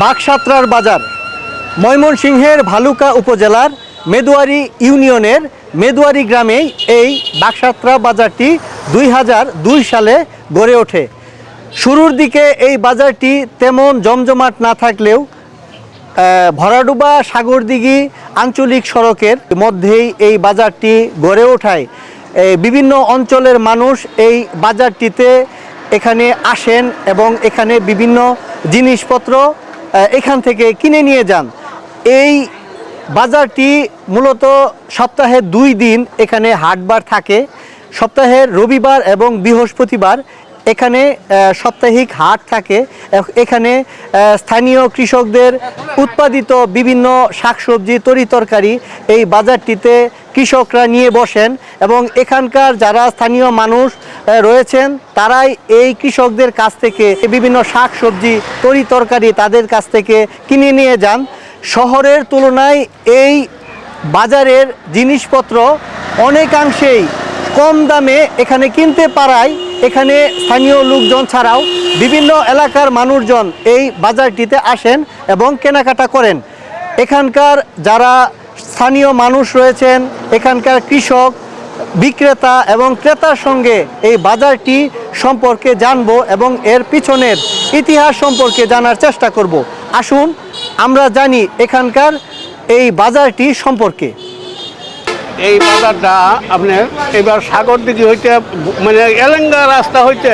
বাকসাত্রার বাজার ময়মনসিংহের ভালুকা উপজেলার মেদুয়ারি ইউনিয়নের মেদুয়ারি গ্রামেই এই বাকসাত্রা বাজারটি 2002 সালে গড়ে ওঠে। শুরুর দিকে এই বাজারটি তেমন জমজমাট না থাকলেও ভরাডুবা সাগরদিঘি আঞ্চলিক সড়কের মধ্যেই এই বাজারটি গড়ে ওঠায় বিভিন্ন অঞ্চলের মানুষ এই বাজারটিতে এখানে আসেন এবং এখানে বিভিন্ন জিনিসপত্র এখান থেকে কিনে নিয়ে যান। এই বাজারটি মূলত সপ্তাহে 2 দিন এখানে হাটবার থাকে। সপ্তাহের রবিবার এবং বৃহস্পতিবার এখানে সাপ্তাহিক হাট থাকে। এখানে স্থানীয় কৃষকদের উৎপাদিত বিভিন্ন শাকসবজি তরিতরকারি এই বাজারটিতে কৃষকরা নিয়ে বসেন এবং এখানকার যারা স্থানীয় মানুষ রয়েছেন তারাই এই কৃষকদের কাছ থেকে বিভিন্ন শাকসবজি তরিতরকারি তাদের কাছ থেকে কিনে নিয়ে যান। শহরের তুলনায় এই বাজারের জিনিসপত্র অনেকাংশেই কম দামে এখানে কিনতে পারায় এখানে স্থানীয় লোকজন ছাড়াও বিভিন্ন এলাকার মানুষজন এই বাজারটিতে আসেন এবং কেনাকাটা করেন। এখানকার যারা স্থানীয় মানুষ রয়েছেন, এখানকার কৃষক বিক্রেতা এবং ক্রেতার সঙ্গে এই বাজারটি সম্পর্কে জানবো এবং এর পিছনের ইতিহাস সম্পর্কে জানার চেষ্টা করব। আসুন আমরা জানি এখানকার এই বাজারটি সম্পর্কে। এই বাজারটা আপনার এবার সাগরদিঘি হইতে মানে এলেঙ্গা রাস্তা হইতে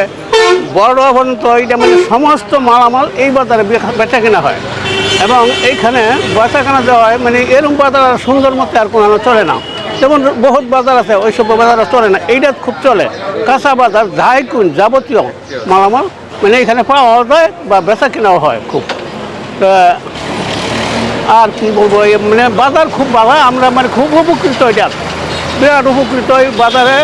বড় পর্যন্ত এইটা মানে সমস্ত মালামাল এই বাজারে বেচা কেনা হয় এবং এইখানে বেচা কেনা দেওয়া হয়। মানে এরকম বাজার সুন্দর মতো আর কোনো চলে না। যেমন বহুত বাজার আছে ওইসব বাজার চলে না, এইটা খুব চলে। কাঁচা বাজার যাইকুন যাবতীয় মালামাল মানে এখানে পাওয়া যায় বা বেচা কেনাও হয় খুব। আর কি বলবো, মানে বাজার খুব ভালো, আমরা মানে খুব উপকৃত, এটা বিরাট উপকৃত। এই বাজারে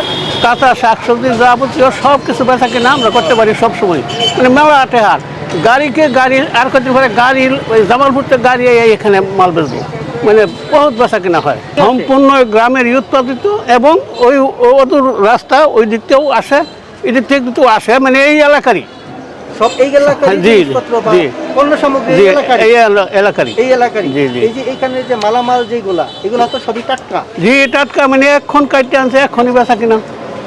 কাঁচা শাকসবজি যাবতীয় সব কিছু বেচা কিনা আমরা করতে পারি সবসময়। মানে মেলা আটে হাট গাড়িকে গাড়ি আর কদিন পরে গাড়ির ওই জামালপুর থেকে গাড়ি এখানে মাল বেচবো, মানে বহুত বেচা কিনা হয়। সম্পূর্ণ গ্রামের উৎপাদিত এবং ওই অদূর রাস্তা ওই দিক থেকেও আসে, এদিক থেকে আসে, মানে এই এলাকারই সব এই এলাকার জিনিসপত্র বা পণ্য সামগ্রী এই এলাকারই। এই যে এখানে যে মালামাল যেগুলা এগুলা তো সবই টাটকা। জি টাটকা, মানে এখন কাটতে আনছে এখনই বেচা কিনা,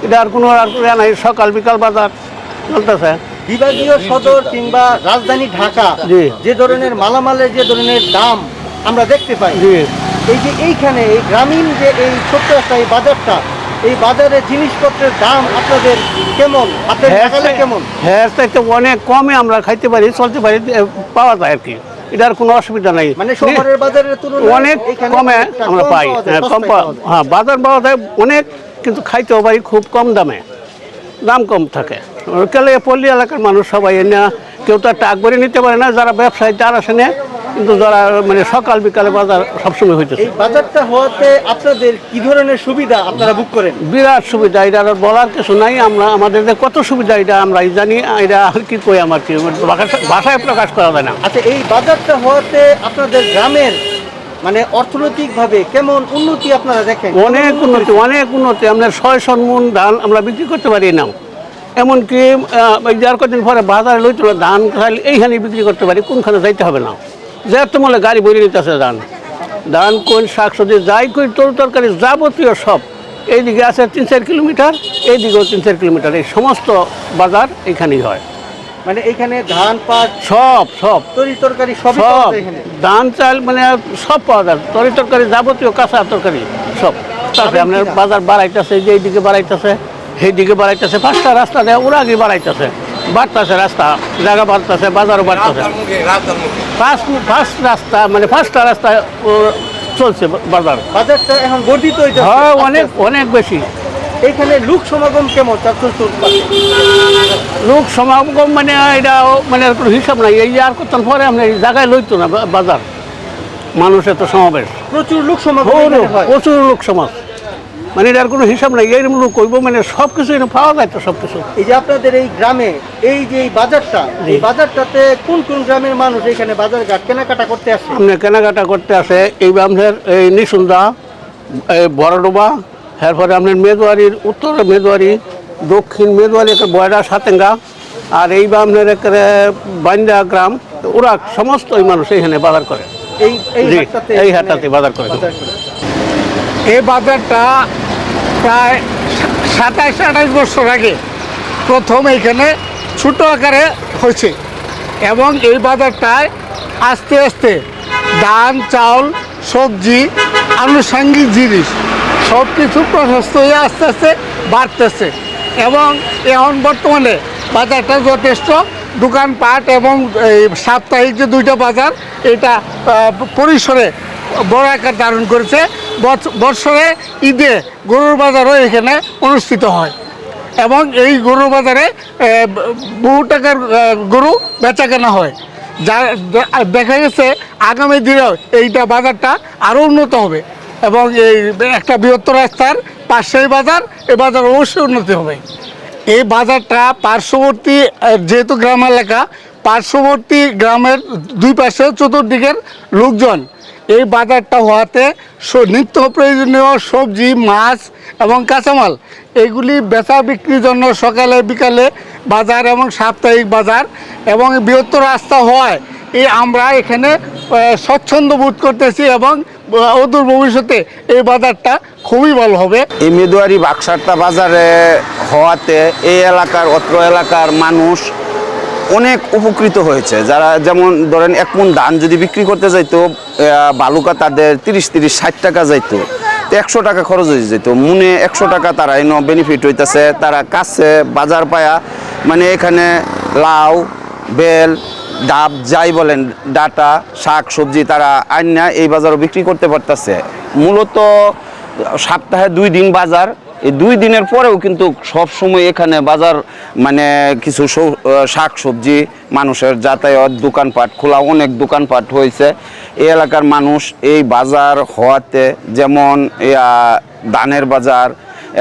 এটা আর কোনো নাই। সকাল বিকাল বাজার চলতেছে। বিভাগীয় সদর কিংবা রাজধানী ঢাকা যে ধরনের মালামালের যে ধরনের দাম আমরা দেখতে পাই, এই যে এইখানে এই গ্রামীণ যে এই ছোট্ট একটা এই বাজারটা, এই বাজারের জিনিসপত্রের দাম আপনাদের কেমন? আপনাদের কেমন? হ্যাঁ, অনেক কমে আমরা খাইতে পারি, চলতে পারি, পাওয়া যায় আর কি। এটার কোনো অসুবিধা নাই। মানে শহরের বাজারের তুলনায় অনেক কমে আমরা পাই। হ্যাঁ, বাজার পাওয়া যায় অনেক, কিন্তু খাইতেও পারি খুব কম দামে, দাম কম থাকে। পল্লী এলাকার মানুষ সবাই এনে কেউ তো টাক ভরে নিতে পারে না, যারা ব্যবসায়ী তারা আসে, কিন্তু যারা মানে সকাল বিকালে বাজার সবসময় হইতেছে। এই বাজারটা হওয়াতে আপনাদের কি ধরনের সুবিধা আপনারা ভোগ করেন? বিরাট সুবিধা, এটা বলার কিছু নাই। আমরা আমাদের কত সুবিধা এটা আমরা জানি, এটা আর কি কই, আমার কি ভাষায় প্রকাশ করা যায় না। আচ্ছা, এই বাজারটা হওয়াতে আপনাদের গ্রামের মানে অর্থনৈতিকভাবে কেমন উন্নতি আপনারা দেখেন? অনেক উন্নতি, অনেক উন্নতি। আমরা 600 মণ ধান আমরা বিক্রি করতে পারি না, এমনকি যার কদিন পরে বাজারে লইতে ধান খাইলে এইখানে বিক্রি করতে পারি, কোনখানে যাইতে হবে না। যে তোমার গাড়ি বইরে নিতেছে ধান কোন শাকসবজি যাই কই তরকারি যাবতীয় সব এইদিকে আছে 3-4 কিলোমিটার, এইদিকেও 3-4 কিলোমিটার, এই সমস্ত বাজার এখানেই হয়। মানে এখানে ধান পাট সব তরকারি সব ধান চাল মানে সব পাওয়া যায়, তরকারি যাবতীয় কাঁচা তরকারি সব। তারপরে আপনার বাজার বাড়াইতেছে, যে এইদিকে বাড়াইতেছে সেইদিকে বাড়াইতেছে, 5টা রাস্তা দেয় ওরা আগে বাড়াইতেছে, বাড়তেছে রাস্তা, জায়গা বাড়তেছে, বাজারও বাড়তেছে। ফার্স্ট রাস্তা মানে 5টা রাস্তা চলছে বাজারটা এখন বর্ধিত হয়েছে। হ্যাঁ, অনেক অনেক বেশি। এখানে লোক সমাগম কেমন? লোক সমাগম মানে এটা মানে কোনো হিসাব নাই। এই আর করতেন পরে আপনি জায়গায় লইতো না বাজার, মানুষের তো সমাবেশ, প্রচুর লোক সমাগম, প্রচুর লোক সমাজ, মানে এটার কোনো হিসাব নাই। এইরকম লোক কইব, মানে সব কিছু পাওয়া যায় তো সব কিছু। এই যে আপনাদের এই গ্রামে এই যে এই বাজারটা, এই বাজারটাতে কোন কোন গ্রামের মানুষ এখানে বাজার ঘাট কেনাকাটা করতে আসে? আপনি কেনাকাটা করতে আসে এই আমাদের এই নিশুন্দা, এই বড়ডোবা, এরপরে আপনার মেদুয়ারির উত্তর মেদুয়ারি, দক্ষিণ মেদুয়ারি, বয়রা সাতেঙ্গা, আর এই আপনার একেবারে বান্দা গ্রাম, তো ওরা সমস্ত ওই মানুষ এখানে বাজার করে। এই জি, হাটটাতে এই এখানে হাটটাতে বাজার করে। বাজার করে। এই বাজারটা প্রায় 27-28 বছর আগে প্রথম এইখানে ছোট আকারে হয়েছে এবং এই বাজারটায় আস্তে আস্তে ধান চাউল সবজি আনুষঙ্গিক জিনিস সব কিছু প্রশস্ত হয়ে আস্তে আস্তে বাড়তেছে এবং এখন বর্তমানে বাজারটা যথেষ্ট দোকানপাট এবং এই সাপ্তাহিক যে দুইটা বাজার এটা পরিসরে বড় আকার ধারণ করেছে। বছরে ঈদে গরুর বাজারও এখানে অনুষ্ঠিত হয় এবং এই গরুর বাজারে বহু টাকার গরু বেচা কেনা হয়, যা দেখা গেছে আগামী দিনেও এইটা বাজারটা আরও উন্নত হবে এবং এই একটা বৃহত্তর রাস্তার পাশেই বাজার, এই বাজার অবশ্যই উন্নতি হবে। এই বাজারটা পার্শ্ববর্তী যেহেতু গ্রাম এলাকা, পার্শ্ববর্তী গ্রামের দুই পাশে চতুর্দিকের লোকজন এই বাজারটা হওয়াতে নিত্য প্রয়োজনীয় সবজি মাছ এবং কাঁচামাল এইগুলি বেচা বিক্রির জন্য সকালে বিকালে বাজার এবং সাপ্তাহিক বাজার এবং বৃহত্তর রাস্তা হওয়ায় আমরা এখানে স্বচ্ছন্দ বোধ করতেছি এবং অদূর ভবিষ্যতে এই বাজারটা খুবই ভালো হবে। এই মেদুয়ারি বাক্সারটা বাজারে হওয়াতে এই এলাকার অত্র এলাকার মানুষ অনেক উপকৃত হয়েছে। যারা যেমন ধরেন 1 মণ ধান যদি বিক্রি করতে যাইতো বালুকা তাদের 30-60 টাকা যাইতো, তো 100 টাকা খরচ হয়ে যেত, মনে 100 টাকা তারা এনে বেনিফিট হইতেছে। তারা কাছে বাজার পায়া মানে এখানে লাউ বেল ডাব যাই বলেন ডাটা শাক সবজি তারা আইনা এই বাজারও বিক্রি করতে পারতেছে। মূলত সপ্তাহে 2 দিন বাজার, এই 2 দিনের পরেও কিন্তু সব সময় এখানে বাজার মানে কিছু শাক সবজি মানুষের যাতায়াত দোকানপাট খোলা, অনেক দোকানপাট হয়েছে। এই এলাকার মানুষ এই বাজার হওয়াতে যেমন ধানের বাজার,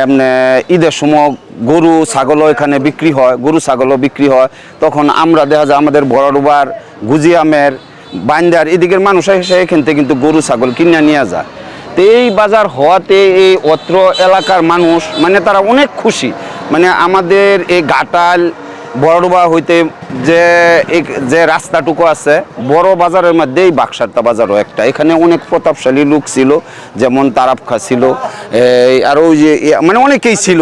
এমনি ঈদের সময় গরু ছাগলও এখানে বিক্রি হয়, গরু ছাগলও বিক্রি হয়। তখন আমরা দেখা যায় আমাদের বড়ডুবার গুজিয়ামের বান্দার এদিকের মানুষ এসে এখান থেকে কিন্তু গরু ছাগল কিনে নিয়ে যায়। তো এই বাজার হওয়াতে এই অত্র এলাকার মানুষ মানে তারা অনেক খুশি। মানে আমাদের এই ঘাটাল বড়ডুবা হইতে যে রাস্তাটুকু আছে বড় বাজারের মধ্যে এই বাক্সারটা বাজারও একটা। এখানে অনেক প্রতাপশালী লোক ছিল, যেমন তারাপ খা ছিল, আর ওই যে মানে অনেকেই ছিল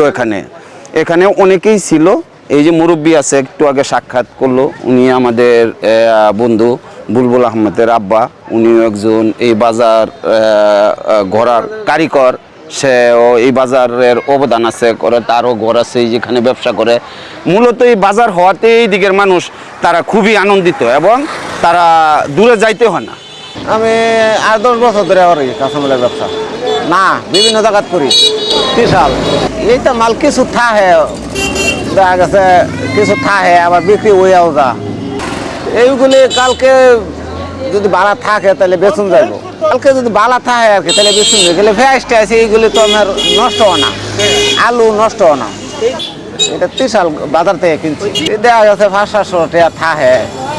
এখানে অনেকেই ছিল। এই যে মুরব্বী আছে একটু আগে সাক্ষাৎ করলো, উনি আমাদের বন্ধু বুলবুল আহমেদের আব্বা, উনিও একজন এই বাজার ঘোরার কারিগর। সেও এই বাজারের অবদান আছে, করে তারও ঘর আছে যেখানে ব্যবসা করে। মূলত এই বাজার হওয়াতে এই দিকের মানুষ তারা খুবই আনন্দিত এবং তারা দূরে যাইতে হয় না। আমি 8-10 বছর ধরে করি কাঁচামালের ব্যবসা। না, বিভিন্ন জায়গাত করি। কি সাল এইটা মাল কিছু থাহে, দেখা গেছে কিছু থাহে আবার বিক্রি হইয়াও যা। এইগুলি কালকে যদি বালা থাকে তাহলে বেচুন যাইব, কালকে যদি বালা থাকে আর কি তাহলে বেচুন যাবে। গেলে ভেস্টে আছে এইগুলি তো আমার নষ্ট হয় না, আলু নষ্ট হয় না। এটা 30 সাল বাজার থেকে কিনছি, দেখা গেছে 500-700 টাকা থাকে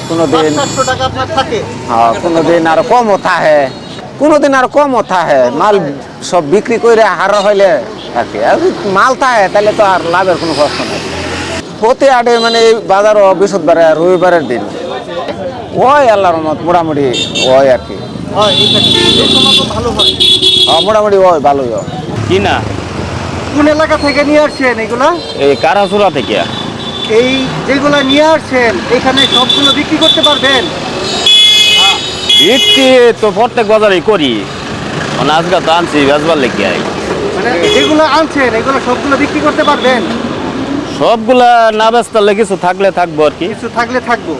কোনোদিন। 500 টাকা আপনার থাকে? হ্যাঁ, কোনোদিন আর কমও থাকে, কোনোদিন আর কমও থাকে। মাল সব বিক্রি করে হারা হইলে থাকে, আর মাল থাকে তাহলে তো আর লাভের কোনো কষ্ট নেই। প্রতি আটে মানে এই বাজারও বৃহস্পতিবারে রবিবারের দিন ওই আল্লাহর রহমত মোটামুটি ওই আর কি। হয় এখানে এই সময় তো ভালো হয়। মোটামুটি ওই ভালোই হয়। কি না কোন এলাকা থেকে নিয়ে আসছেন এগুলা? এই কারাচুরা থেকে এই যেগুলা নিয়ে আসছেন এখানে সবগুলো বিক্রি করতে পারবেন? বিক্রি তো প্রত্যেক বাজারেই করি, মানে আজকে তো আনছি বেচবার লেগে। মানে যেগুলো আনছেন এগুলো সবগুলো বিক্রি করতে পারবেন? সবগুলা না বেচতালে কিছু থাকলে থাকবো আর কি। কিছু থাকলে থাকবো।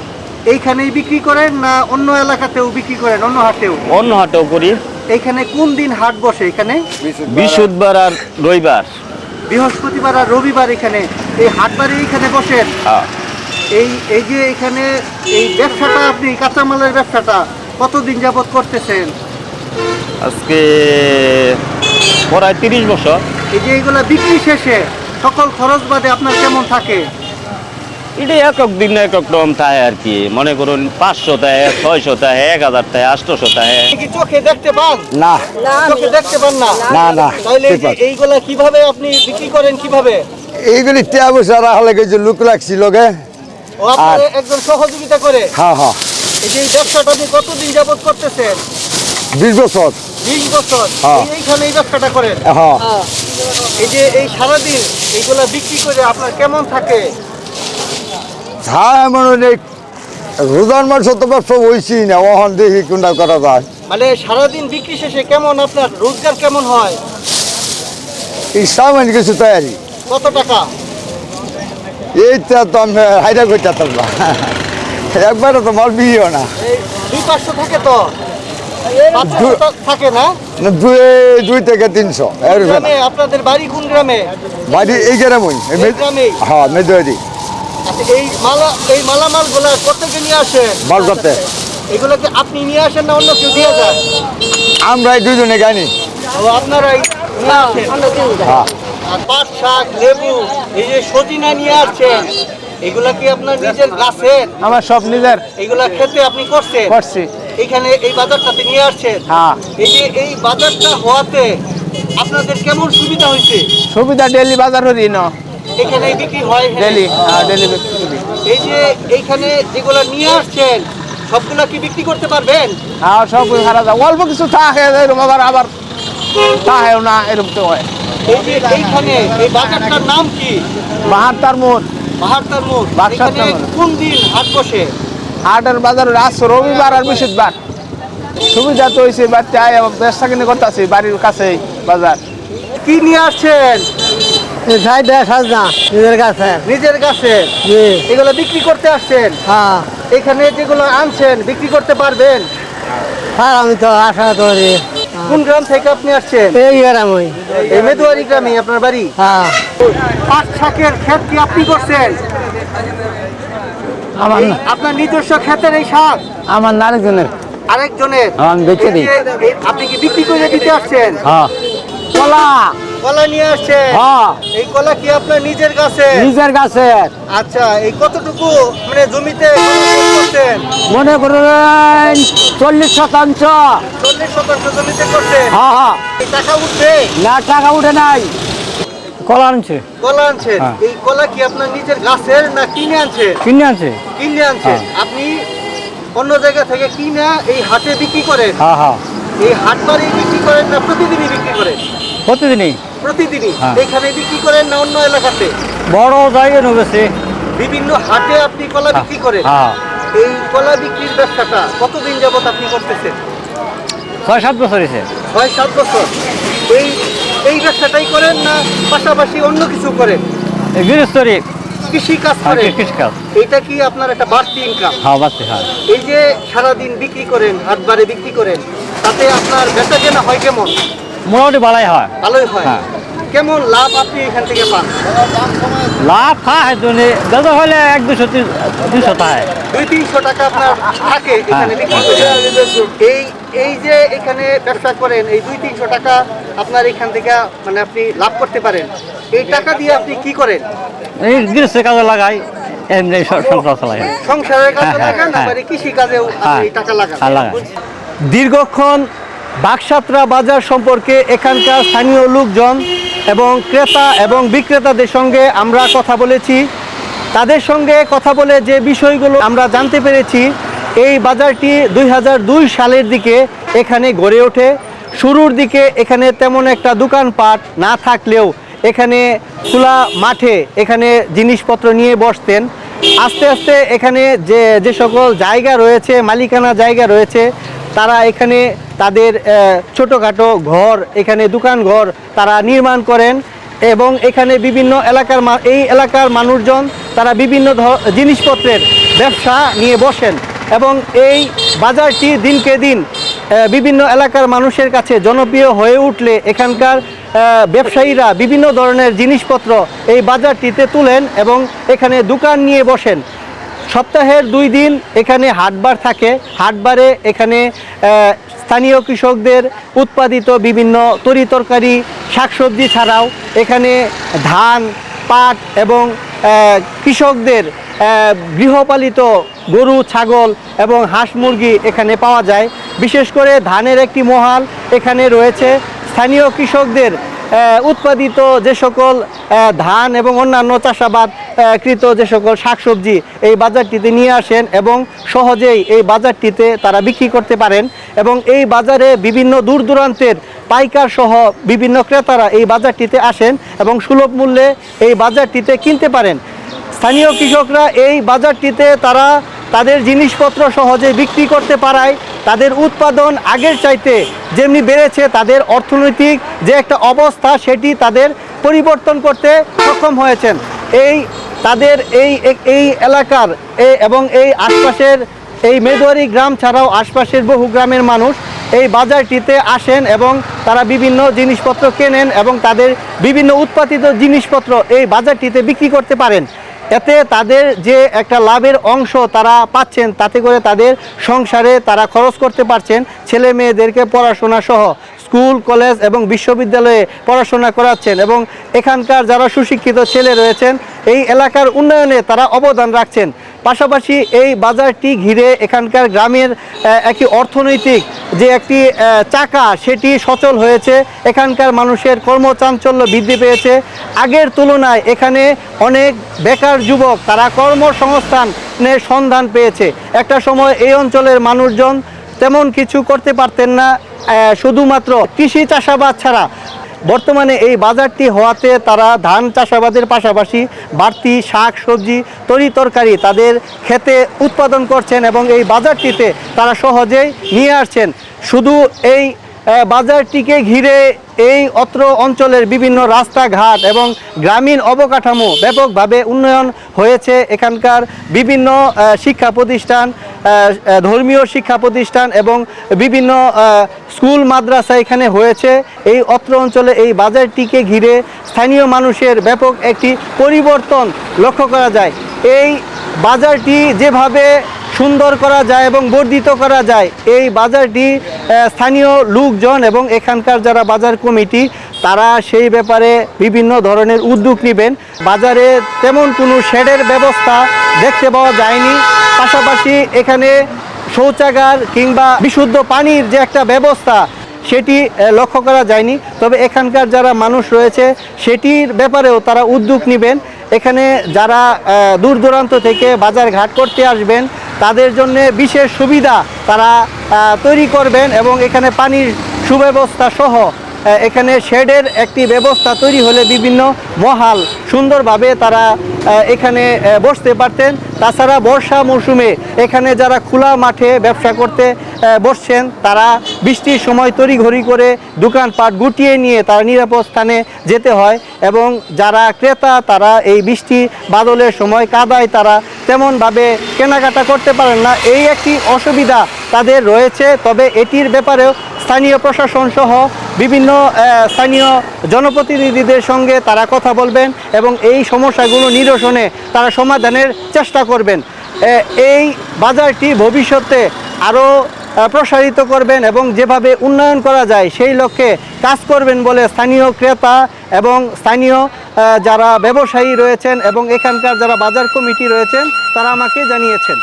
এইখানেই বিক্রি করেন না অন্য এলাকাতেও বিক্রি করেন, অন্য হাটেও? অন্য হাটেও করি। এইখানে কোন দিন হাট বসে? এখানে বৃহস্পতিবার আর রবিবার। বৃহস্পতিবার আর রবিবার এখানে এই হাটবারে এইখানে বসেন? এই যে এখানে এই ব্যবসাটা আপনি কাঁচামালের ব্যবসাটা কতদিন যাবত করতেছেন? আজকে প্রায় 30 বছর। এই যে এইগুলা বিক্রি শেষে সকল খরচ বাদে আপনার কেমন থাকে? এটা এক দিন এক রকম থাকে আর কি। মনে করুন 500 থাকে, 600 থাকে, 1000 থাকে, 800 থাকে। কি চোখে দেখতে পান? না, চোখে দেখতে পান না? না না। তাহলে এই যে এইগুলা কিভাবে আপনি বিক্রি করেন কিভাবে? এইগুলি টিয়া পয়সা হলে কিছু লোক লাগছিল গে। ও আপনার একজন সহযোগিতা করে? হ্যাঁ হ্যাঁ, এই যে এই ব্যবসাটা আপনি কতদিন যাবত করতেছেন? 20 বছর। 20 বছর। হ্যাঁ। এইখানে এই ব্যবসাটা করেন? হ্যাঁ। এই যে এই সারাদিন এইগুলা বিক্রি করে আপনার কেমন থাকে? এমন অনেক রোজার মাসে তো ব্যবসা হয়েছি না, ওখান দেখি কোনটা করা যায়। মানে সারাদিন বিক্রি শেষে কেমন আপনার রোজগার কেমন হয়? এই সামান কিছু তৈরি, কত টাকা? এইটা তো আমি হাইরা করতে পারবো একবারে তো মাল বিয়েও না। এই 200-500 থাকে তো? 500 থাকে না? না, দুই থেকে 300 এর বেশি না। গ্রামে আপনাদের বাড়ি কোন গ্রামে? বাড়ি এই গ্রামই। এই গ্রামেই? হ্যাঁ, মেদুয়ারি আচ্ছা, এই মালামালগুলা কোথেকে নিয়ে আসেন? মাল করতে এগুলো কি আপনি নিয়ে আসেন না অন্য কেউ দিয়ে যায়? আমরা এই দুজনে গাইনি। ও আপনারাই নিয়ে আসেন? হ্যাঁ। আর পাট শাক, লেবু, এই যে সজিনা নিয়ে আসছেন, এগুলা কি আপনার নিজের গাছের? আমার সব নিজের এগুলা খেতে আপনি করছেন? করছি। এখানে এই বাজারটাতে নিয়ে আসছেন? হ্যাঁ। এই যে এই বাজারটা হওয়াতে আপনাদের কেমন সুবিধা হয়েছে? সুবিধা ডেলি বাজার হরি না, এখানে বিক্রি হয় এখানে? ডেলি। হ্যাঁ, ডেলি বিক্রি করি। এই যে এইখানে যেগুলো নিয়ে আসছেন সবগুলা কি বিক্রি করতে পারবেন? হ্যাঁ, সব হারা যায়, অল্প কিছু থাকে এরকম, আবার থাকেও না, এরকম তো হয়। এই যে এইখানে এই বাজারটার নাম কি? 72 মোড় বাহাত্তর মোড়। বাদশাহ এখানে মোড়। কোন দিন হাট বসে? হাটের বাজার আছে রবিবার আর বৃহস্পতিবার। সুবিধা তো হয়েছে, বাড়িতে আয় ব্যবসা কিনে করতেছি, বাড়ির কাছেই বাজার। কি নিয়ে আসছেন? নিজের কাছে। নিজের গাছে? এগুলো বিক্রি করতে আসছেন? হ্যাঁ, এখানে যেগুলো আনছেন বিক্রি করতে পারবেন? আমি তো আশা করি। কোন গ্রাম থেকে আপনি আসছেন? এই গ্রামই। এই মেদুয়ারি গ্রামে আপনার বাড়ি? হ্যাঁ। পাট শাকের ক্ষেত কি আপনি করছেন? আমার আপনার নিজস্ব ক্ষেতের এই শাক? আমার নারীজনের। আরেকজনের? আমি বেচে দিই। আপনি কি বিক্রি করে দিতে আসছেন? হ্যাঁ। কলা। কলা নিয়ে আসছেন? হ্যাঁ, এই কলা কি আপনার নিজের গাছে? নিজের কাছে। আচ্ছা, এই কতটুকু মানে জমিতে কলা চাষ করছেন? মনে করেন 40%। 40% জমিতে করছেন? হ্যাঁ হ্যাঁ। এই টাকা উঠবে? না, টাকা উঠে নাই। কলা আনছে, কলা আনছেন? হ্যাঁ। এই কলা কি আপনার নিজের গাছের না কিনে আনছেন? কিনে আনছে। কিনে আনছেন? আপনি অন্য জায়গা থেকে কিনে এই হাটে বিক্রি করেন? হ্যাঁ হ্যাঁ, এই হাট বাড়ি বিক্রি করেন না প্রতিদিনই বিক্রি করেন? প্রতিদিনই। প্রতিদিনই? হ্যাঁ। এখানে বিক্রি করেন না অন্য এলাকাতে? বড় জায়গা নেবেছে। বিভিন্ন হাটে আপনি কলা বিক্রি করেন? হ্যাঁ, এই কলা বিক্রির ব্যবসাটা কতদিন যাবত আপনি করতেছেন? 6-7 বছর হয়েছে। 6-7 বছর। এই এই ব্যবসাটাই করেন না পাশাপাশি অন্য কিছু করেন? গৃহস্থরী। কৃষি কাজ করেন? কৃষিকাজ। এটা কি আপনার একটা বাড়তি ইনকাম? হ্যাঁ, বাচ্চা। হ্যাঁ, এই যে সারাদিন বিক্রি করেন, হাটবারে বিক্রি করেন, তাতে আপনার বেচা কেনা হয় কেমন? মোটামুটি ভালোই হয়। ভালোই হয়? হ্যাঁ। কেমন লাভ আপনি এখান থেকে পান? লাভ খায় জন্য বেচা হলে 1-200 থাকে। 200-300 টাকা আপনার থাকে এখানে বিক্রি করে? এই যে এখানে ব্যবসা করেন, এই 200-300 টাকা আপনার এখান থেকে মানে আপনি লাভ করতে পারেন, এই টাকা দিয়ে আপনি কি করেন? এই গৃহস্থের কাজে লাগাই, এমনি সংসার চালাই। সংসারের কাজে হ্যাঁ, লাগান, হ্যাঁ। আবার কৃষি কাজেও আপনি টাকা লাগান? হ্যাঁ, লাগাই। দীর্ঘক্ষণ বাকসাত্রা বাজার সম্পর্কে এখানকার স্থানীয় লোকজন এবং ক্রেতা এবং বিক্রেতাদের সঙ্গে আমরা কথা বলেছি। তাদের সঙ্গে কথা বলে যে বিষয়গুলো আমরা জানতে পেরেছি, এই বাজারটি 2002 সালের দিকে এখানে গড়ে ওঠে। শুরুর দিকে এখানে তেমন একটা দোকানপাট না থাকলেও এখানে খোলা মাঠে এখানে জিনিসপত্র নিয়ে বসতেন। আস্তে আস্তে এখানে যে সকল জায়গা রয়েছে, মালিকানা জায়গা রয়েছে, তারা এখানে তাদের ছোটোখাটো ঘর, এখানে দোকান ঘর তারা নির্মাণ করেন এবং এখানে বিভিন্ন এই এলাকার মানুষজন তারা বিভিন্ন জিনিসপত্রের ব্যবসা নিয়ে বসেন এবং এই বাজারটি দিনকে দিন বিভিন্ন এলাকার মানুষের কাছে জনপ্রিয় হয়ে উঠলে এখানকার ব্যবসায়ীরা বিভিন্ন ধরনের জিনিসপত্র এই বাজারটিতে তুলেন এবং এখানে দোকান নিয়ে বসেন। সপ্তাহের 2 দিন এখানে হাটবার থাকে। হাটবারে এখানে স্থানীয় কৃষকদের উৎপাদিত বিভিন্ন তরিতরকারি, শাকসবজি ছাড়াও এখানে ধান, পাট এবং কৃষকদের গৃহপালিত গরু, ছাগল এবং হাঁস মুরগি এখানে পাওয়া যায়। বিশেষ করে ধানের একটি মহাল এখানে রয়েছে। স্থানীয় কৃষকদের উৎপাদিত যে সকল ধান এবং অন্যান্য চাষাবাদ কৃত যে সকল শাকসবজি এই বাজারটিতে নিয়ে আসেন এবং সহজেই এই বাজারটিতে তারা বিক্রি করতে পারেন এবং এই বাজারে বিভিন্ন দূর দূরান্তের পাইকার সহ বিভিন্ন ক্রেতারা এই বাজারটিতে আসেন এবং সুলভ মূল্যে এই বাজারটিতে কিনতে পারেন। স্থানীয় কৃষকরা এই বাজারটিতে তারা তাদের জিনিসপত্র সহজে বিক্রি করতে পারায় তাদের উৎপাদন আগের চাইতে যেমনি বেড়েছে, তাদের অর্থনৈতিক যে একটা অবস্থা সেটি তাদের পরিবর্তন করতে সক্ষম হয়েছেন। তাদের এই এলাকার এবং এই আশপাশের এই মেদুয়ারি গ্রাম ছাড়াও আশপাশের বহু গ্রামের মানুষ এই বাজারটিতে আসেন এবং তারা বিভিন্ন জিনিসপত্র কেনেন এবং তাদের বিভিন্ন উৎপাদিত জিনিসপত্র এই বাজারটিতে বিক্রি করতে পারেন। এতে তাদের যে একটা লাভের অংশ তারা পাচ্ছেন, তাতে করে তাদের সংসারে তারা খরচ করতে পারছেন, ছেলে মেয়েদেরকে পড়াশোনা সহ স্কুল কলেজ এবং বিশ্ববিদ্যালয়ে পড়াশোনা করাচ্ছেন এবং এখানকার যারা সুশিক্ষিত ছেলে রয়েছেন এই এলাকার উন্নয়নে তারা অবদান রাখছেন। পাশাপাশি এই বাজারটি ঘিরে এখানকার গ্রামের একটি অর্থনৈতিক যে একটি চাকা সেটি সচল হয়েছে, এখানকার মানুষের কর্মচাঞ্চল্য বৃদ্ধি পেয়েছে। আগের তুলনায় এখানে অনেক বেকার যুবক তারা কর্মসংস্থানের সন্ধান পেয়েছে। একটা সময় এই অঞ্চলের মানুষজন তেমন কিছু করতে পারতেন না, শুধুমাত্র কৃষি চাষাবাদ ছাড়া। বর্তমানে এই বাজারটি হওয়াতে তারা ধান চাষাবাদের পাশাপাশি বাড়তি শাক সবজি তরি তরকারি তাদের ক্ষেতে উৎপাদন করছেন এবং এই বাজারটিতে তারা সহজেই নিয়ে আসছেন। শুধু এই বাজারটিকে ঘিরে এই অত্র অঞ্চলের বিভিন্ন রাস্তাঘাট এবং গ্রামীণ অবকাঠামো ব্যাপকভাবে উন্নয়ন হয়েছে। এখানকার বিভিন্ন শিক্ষা প্রতিষ্ঠান, ধর্মীয় শিক্ষা প্রতিষ্ঠান এবং বিভিন্ন স্কুল মাদ্রাসা এখানে হয়েছে। এই অত্র অঞ্চলে এই বাজারটিকে ঘিরে স্থানীয় মানুষের ব্যাপক একটি পরিবর্তন লক্ষ্য করা যায়। এই বাজারটি যেভাবে সুন্দর করা যায় এবং বর্ধিত করা যায়, এই বাজারটি স্থানীয় লোকজন এবং এখানকার যারা বাজার কমিটি তারা সেই ব্যাপারে বিভিন্ন ধরনের উদ্যোগ নেবেন। বাজারে তেমন কোনো শেডের ব্যবস্থা দেখতে পাওয়া যায়নি, পাশাপাশি এখানে শৌচাগার কিংবা বিশুদ্ধ পানির যে একটা ব্যবস্থা সেটি লক্ষ্য করা যায়নি। তবে এখানকার যারা মানুষ রয়েছে সেটির ব্যাপারেও তারা উদ্যোগ নেবেন। এখানে যারা দূর দূরান্ত থেকে বাজার ঘাট করতে আসবেন তাদের জন্য বিশেষ সুবিধা তারা তৈরি করবেন এবং এখানে পানির সুব্যবস্থা সহ এখানে শেডের একটি ব্যবস্থা তৈরি হলে বিভিন্ন মহাল সুন্দরভাবে তারা এখানে বসতে পারতেন। তাছাড়া বর্ষা মৌসুমে এখানে যারা খোলা মাঠে ব্যবসা করতে বসছেন তারা বৃষ্টির সময় তড়িঘড়ি করে দোকানপাট গুটিয়ে নিয়ে তারা নিরাপদ স্থানে যেতে হয় এবং যারা ক্রেতা তারা এই বৃষ্টি বাদলের সময় কাদায় তারা তেমনভাবে কেনাকাটা করতে পারেন না। এই একটি অসুবিধা তাদের রয়েছে। তবে এটির ব্যাপারেও স্থানীয় প্রশাসন সহ বিভিন্ন স্থানীয় জনপ্রতিনিধিদের সঙ্গে তারা কথা বলবেন এবং এই সমস্যাগুলো নিরসনে তারা সমাধানের চেষ্টা করবেন। এই বাজারটি ভবিষ্যতে আরও প্রসারিত করবেন এবং যেভাবে উন্নয়ন করা যায় সেই লক্ষ্যে কাজ করবেন বলে স্থানীয় ক্রেতা এবং স্থানীয় যারা ব্যবসায়ী রয়েছেন এবং এখানকার যারা বাজার কমিটি রয়েছেন তারা আমাকে জানিয়েছেন।